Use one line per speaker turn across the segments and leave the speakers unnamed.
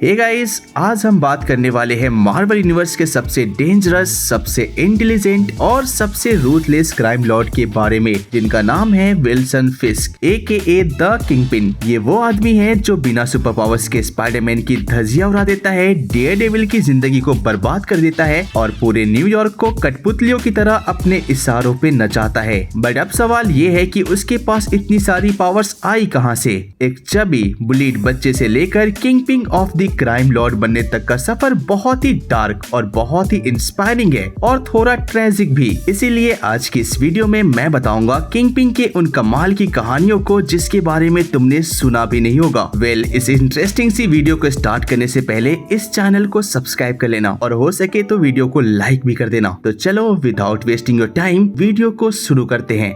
Hey guys, आज हम बात करने वाले हैं मार्वल यूनिवर्स के सबसे डेंजरस, सबसे इंटेलिजेंट और सबसे रूथलेस क्राइम लॉर्ड के बारे में, जिनका नाम है विल्सन फिस्क AKA द किंगपिन। ये वो आदमी है जो बिना सुपर पावर्स के स्पाइडरमैन की धज्जियां उड़ा देता है, डेयरडेविल की जिंदगी को बर्बाद कर देता है और पूरे न्यूयॉर्क को कठपुतलियों की तरह अपने इशारों पे नचाता है। बट अब सवाल ये है कि उसके पास इतनी सारी पावर्स आई कहां से? एक चबी बुलीड बच्चे से लेकर kingpin of the crime Lord बनने तक का सफर बहुत ही डार्क और बहुत ही इंस्पायरिंग है और थोड़ा ट्रेजिक भी। इसीलिए आज की इस वीडियो में मैं बताऊंगा किंगपिन के उन कमाल की कहानियों को जिसके बारे में तुमने सुना भी नहीं होगा। इस इंटरेस्टिंग सी वीडियो को स्टार्ट करने से पहले इस चैनल को सब्सक्राइब कर लेना और हो सके तो वीडियो को लाइक भी कर देना। तो चलो without wasting your time video को शुरू करते हैं।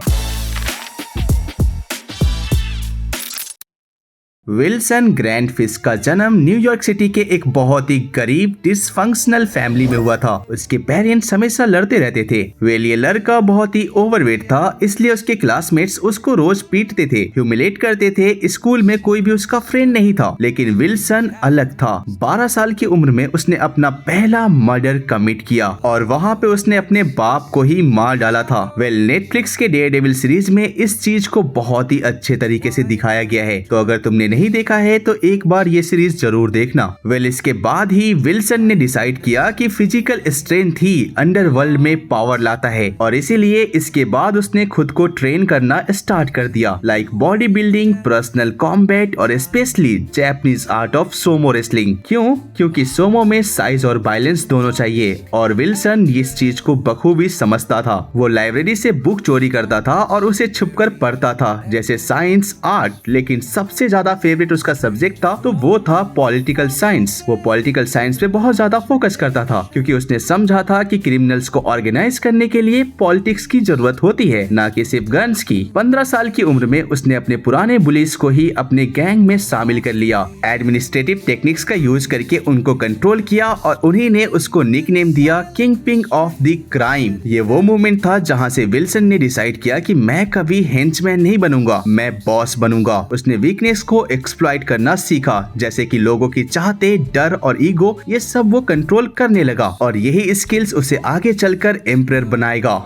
विल्सन ग्रैंड फिस्क का जन्म न्यूयॉर्क सिटी के एक बहुत ही गरीब डिसफंक्शनल फैमिली में हुआ था। उसके पेरेंट्स हमेशा लड़ते रहते थे। ये लड़का बहुत ही ओवरवेट था, इसलिए उसके क्लासमेट्स उसको रोज पीटते थे, ह्यूमिलेट करते थे। स्कूल में कोई भी उसका फ्रेंड नहीं था, लेकिन विल्सन अलग था। 12 साल की उम्र में उसने अपना पहला मर्डर कमिट किया और वहाँ पे उसने अपने बाप को ही मार डाला था। नेटफ्लिक्स के डेयरडेविल सीरीज में इस चीज को बहुत ही अच्छे तरीके से दिखाया गया है, तो अगर तुमने नहीं देखा है तो एक बार ये सीरीज जरूर देखना। इसके बाद ही विल्सन ने डिसाइड किया कि फिजिकल स्ट्रेंथ ही अंडरवर्ल्ड में पावर लाता है और इसीलिए इसके बाद उसने खुद को ट्रेन करना स्टार्ट कर दिया, like body building, personal combat और स्पेशली जैपनीज आर्ट ऑफ सोमो रेसलिंग। क्यों? क्योंकि सोमो में साइज और बैलेंस दोनों चाहिए और विल्सन इस चीज को बखूबी समझता था। वो लाइब्रेरी से बुक चोरी करता था और उसे छुपकर पढ़ता था, जैसे साइंस, आर्ट, लेकिन सबसे ज्यादा फेवरेट उसका सब्जेक्ट था तो वो था पॉलिटिकल साइंस। वो पॉलिटिकल साइंस पे बहुत ज्यादा फोकस करता था क्योंकि उसने समझा था कि क्रिमिनल्स को ऑर्गेनाइज करने के लिए पॉलिटिक्स की जरूरत होती है, ना कि सिर्फ गन्स की। 15 साल की उम्र में उसने अपने पुराने बुलीज को ही अपने गैंग में शामिल कर लिया। एडमिनिस्ट्रेटिव टेक्निक्स का यूज करके उनको कंट्रोल किया और उन्हीं ने उसको निकनेम दिया किंगपिन ऑफ द क्राइम। ये वो मूवमेंट था जहाँ से विल्सन ने डिसाइड किया कि मैं कभी हेंचमैन नहीं बनूंगा, मैं बॉस बनूंगा। उसने वीकनेस को एक्सप्लॉइट करना सीखा, जैसे कि लोगों की चाहते, डर और ईगो, ये सब वो कंट्रोल करने लगा और यही स्किल्स उसे आगे चलकर एम्परर बनाएगा।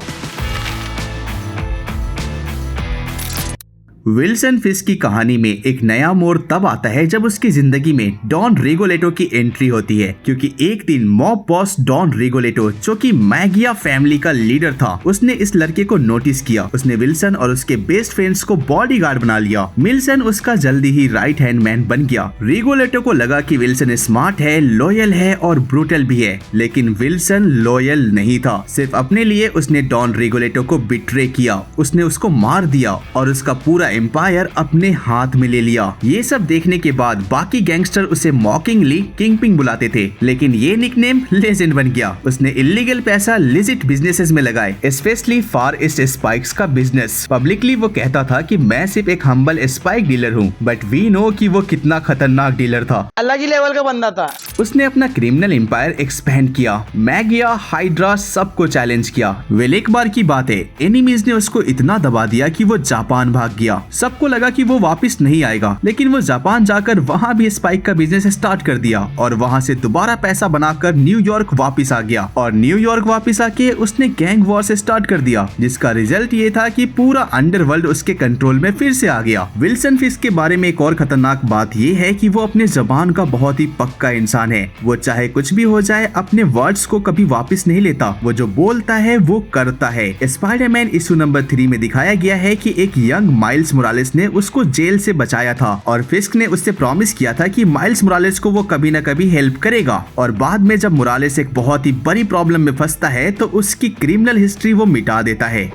विल्सन फिस्क की कहानी में एक नया मोड़ तब आता है जब उसकी जिंदगी में डॉन रिगोलेटो की एंट्री होती है, क्योंकि एक दिन मॉब बॉस डॉन रिगोलेटो, जो कि मैगिया फैमिली का लीडर था, उसने इस लड़के को नोटिस किया। उसने विल्सन और उसके बेस्ट फ्रेंड्स को बॉडीगार्ड बना लिया। विल्सन उसका जल्दी ही राइट हैंड मैन बन गया। रिगोलेटो को लगा कि विल्सन स्मार्ट है, लॉयल है और ब्रूटल भी है, लेकिन विल्सन लॉयल नहीं था। सिर्फ अपने लिए उसने डॉन रिगोलेटो को बिट्रे किया, उसने उसको मार दिया और उसका पूरा एम्पायर अपने हाथ में ले लिया। ये सब देखने के बाद बाकी गैंगस्टर उसे मॉकिंगली किंगपिन बुलाते थे, लेकिन ये निकनेम लेजेंड बन गया। उसने इलीगल पैसा लिजिट बिजनेसेस में लगाए, स्पेशली फार ईस्ट स्पाइक्स का बिजनेस। पब्लिकली वो कहता था कि मैं सिर्फ एक हम्बल स्पाइक डीलर हूँ, बट वी नो कि वो कितना खतरनाक डीलर था,
अलग ही लेवल का बंदा था।
उसने अपना क्रिमिनल एम्पायर एक्सपेंड किया, मैगिया, हाइड्रा सबको चैलेंज किया। एक बार की बात है, एनिमीज ने उसको इतना दबा दिया कि वो जापान भाग गया। सबको लगा कि वो वापस नहीं आएगा, लेकिन वो जापान जाकर वहाँ भी स्पाइक का बिजनेस स्टार्ट कर दिया और वहाँ से दोबारा पैसा बनाकर न्यूयॉर्क वापस आ गया। और न्यूयॉर्क वापस आके उसने गैंग वॉर से स्टार्ट कर दिया, जिसका रिजल्ट ये था कि पूरा अंडरवर्ल्ड उसके कंट्रोल में फिर से आ गया। विल्सन फिस्क के बारे में एक और खतरनाक बात ये है कि वो अपने जबान का बहुत ही पक्का इंसान है। वो चाहे कुछ भी हो जाए, अपने वर्ड्स को कभी वापस नहीं लेता। वो जो बोलता है वो करता है। स्पाइडरमैन इशू नंबर 3 में दिखाया गया है कि एक यंग माइल्स मोरालेस ने उसको जेल से बचाया था और फिस्क ने उससे प्रॉमिस किया था कि माइल्स मोरालेस को वो कभी न कभी हेल्प करेगा। और बाद में जब मोरालेस एक बहुत ही बड़ी प्रॉब्लम में फंसता है तो उसकी क्रिमिनल हिस्ट्री वो मिटा देता है।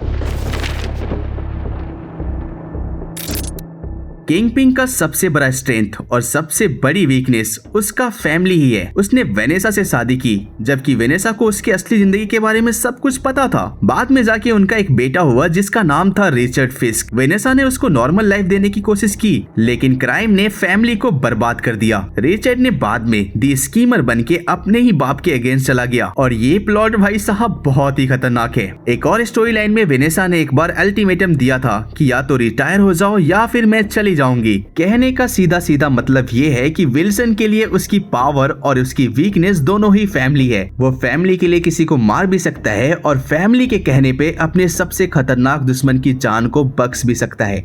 किंगपिन का सबसे बड़ा स्ट्रेंथ और सबसे बड़ी वीकनेस उसका फैमिली ही है। उसने वेनेसा से शादी की, जबकि वेनेसा को उसकी असली जिंदगी के बारे में सब कुछ पता था। बाद में जाके उनका एक बेटा हुआ जिसका नाम था रिचर्ड फिस्क। वेनेसा ने उसको नॉर्मल लाइफ देने की कोशिश की, लेकिन क्राइम ने फैमिली को बर्बाद कर दिया। रिचर्ड ने बाद में दी स्कीमर बन के अपने ही बाप के अगेंस्ट चला गया और ये प्लॉट भाई साहब बहुत ही खतरनाक है। एक और स्टोरी लाइन में वेनेसा ने एक बार अल्टीमेटम दिया था कि या तो रिटायर हो जाओ या फिर मैं चली जाऊंगी। कहने का सीधा सीधा मतलब ये है कि विल्सन के लिए उसकी पावर और उसकी वीकनेस दोनों ही फैमिली है। वो फैमिली के लिए किसी को मार भी सकता है और फैमिली के कहने पे अपने सबसे खतरनाक दुश्मन की जान को बख्श भी सकता है।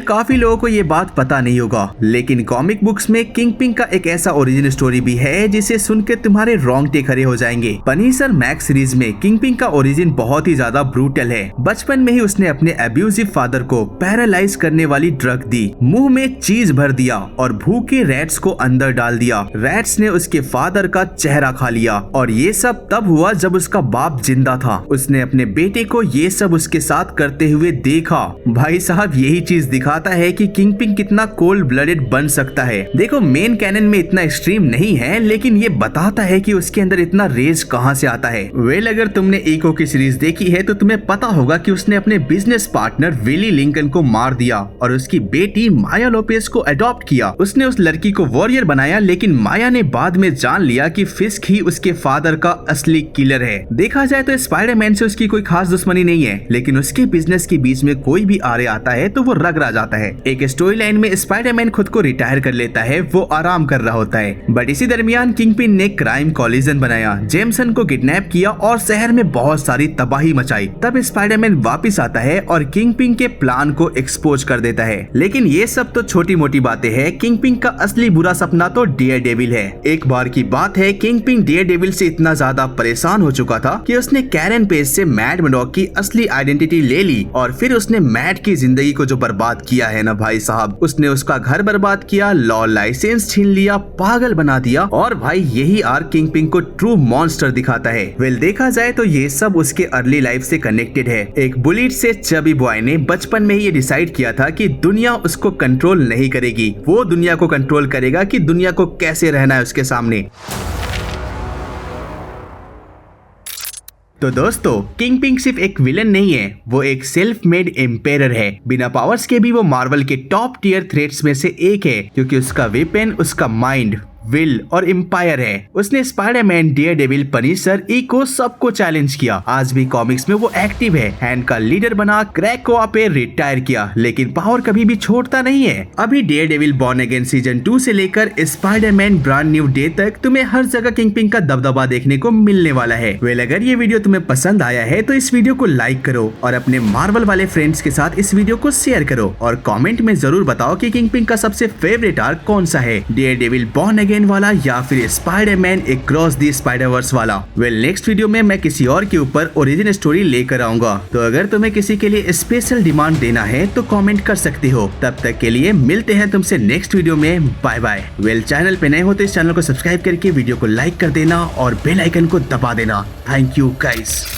काफी लोगों को ये बात पता नहीं होगा, लेकिन कॉमिक बुक्स में किंगपिन का एक ऐसा ओरिजिन स्टोरी भी है जिसे सुनकर तुम्हारे रोंगटे खड़े हो जाएंगे। पनीसर मैक्स सीरीज में किंगपिन का ओरिजिन बहुत ही ज्यादा ब्रूटल है। बचपन में ही उसने अपने अब्यूजिव फादर को पैरालाइज करने वाली ड्रग दी, मुंह में चीज भर दिया और भूखे रैट्स को अंदर डाल दिया। रैट्स ने उसके फादर का चेहरा खा लिया और ये सब तब हुआ जब उसका बाप जिंदा था। उसने अपने बेटे को ये सब उसके साथ करते हुए देखा। भाई साहब, यही चीज दिखाता है कि किंगपिन कितना कोल्ड ब्लडेड बन सकता है। देखो, मेन कैनन में इतना एक्सट्रीम नहीं है, लेकिन ये बताता है कि उसके अंदर इतना रेज कहां से आता है। अगर तुमने इको की सीरीज देखी है तो तुम्हें पता होगा कि उसने अपने बिजनेस पार्टनर विली लिंकन को मार दिया और उसकी बेटी माया लोपेज को अडॉप्ट किया। उसने उस लड़की को वॉरियर बनाया, लेकिन माया ने बाद में जान लिया कि फिस्क ही उसके फादर का असली किलर है। देखा जाए तो स्पाइडरमैन से उसकी कोई खास दुश्मनी नहीं है, लेकिन उसके बिजनेस के बीच में कोई भी आरे आता है तो वो रगड़ा जाता है। एक स्टोरी लाइन में स्पाइडरमैन खुद को रिटायर कर लेता है, वो आराम कर रहा होता है। बट इसी दरमियान किंगपिन ने क्राइम कॉलिजन बनाया, जेमसन को किडनैप किया और शहर में बहुत सारी तबाही मचाई। तब स्पाइडरमैन वापस आता है और किंगपिन के प्लान को एक्सपोज कर देता है। लेकिन ये सब तो छोटी मोटी बातें हैं। किंगपिन का असली बुरा सपना तो डेयरडेविल है। एक बार की बात है, किंगपिन डेयरडेविल से इतना ज्यादा परेशान हो चुका था कि उसने कैरन पेज से मैड मर्डॉक की असली आइडेंटिटी ले ली और फिर उसने मैड की जिंदगी को जो बर्बाद किया है ना भाई साहब, उसने उसका घर बर्बाद किया, लॉ लाइसेंस छीन लिया, पागल बना दिया। और भाई यही आर्क किंगपिन को ट्रू मॉन्स्टर दिखाता है। देखा जाए तो ये सब उसके अर्ली लाइफ से कनेक्टेड है। एक बुलेट से चबी बॉय ने बचपन में ये डिसाइड किया था कि दुनिया उसको कंट्रोल नहीं करेगी, वो दुनिया को कंट्रोल करेगा कि दुनिया को कैसे रहना है उसके सामने। तो दोस्तों, किंगपिन सिर्फ एक विलन नहीं है, वो एक सेल्फ मेड एम्पायर है। बिना पावर्स के भी वो मार्वल के टॉप टियर थ्रेट्स में से एक है, क्योंकि उसका वेपन उसका माइंड, विल और एम्पायर है। उसने स्पाइडरमैन, डेयरडेविल, पनीसर, इको सबको चैलेंज किया। आज भी कॉमिक्स में वो एक्टिव है। हैंड का लीडर बना, क्रैकोआ पे रिटायर किया, लेकिन पावर कभी भी छोड़ता नहीं है। अभी डेयरडेविल बॉर्न अगेन सीजन 2 से लेकर स्पाइडरमैन ब्रांड न्यू डे तक तुम्हें हर जगह किंगपिन का दबदबा देखने को मिलने वाला है। अगर ये वीडियो तुम्हें पसंद आया है तो इस वीडियो को लाइक करो और अपने मार्वल वाले फ्रेंड्स के साथ इस वीडियो को शेयर करो और कॉमेंट में जरूर बताओ कि किंगपिन का सबसे फेवरेट आर्क कौन सा है, डेयरडेविल बॉर्न अगेन वाला या फिर स्पाइडरमैन अक्रॉस द स्पाइडरवर्स वाला। नेक्स्ट वीडियो में मैं किसी और के ऊपर ओरिजिन स्टोरी लेकर आऊंगा। तो अगर तुम्हें किसी के लिए स्पेशल डिमांड देना है तो कमेंट कर सकते हो। तब तक के लिए मिलते हैं तुमसे नेक्स्ट वीडियो में। Bye bye. चैनल पे नए हो तो इस चैनल को सब्सक्राइब करके वीडियो को लाइक कर देना और बेल आइकन को दबा देना। Thank you guys.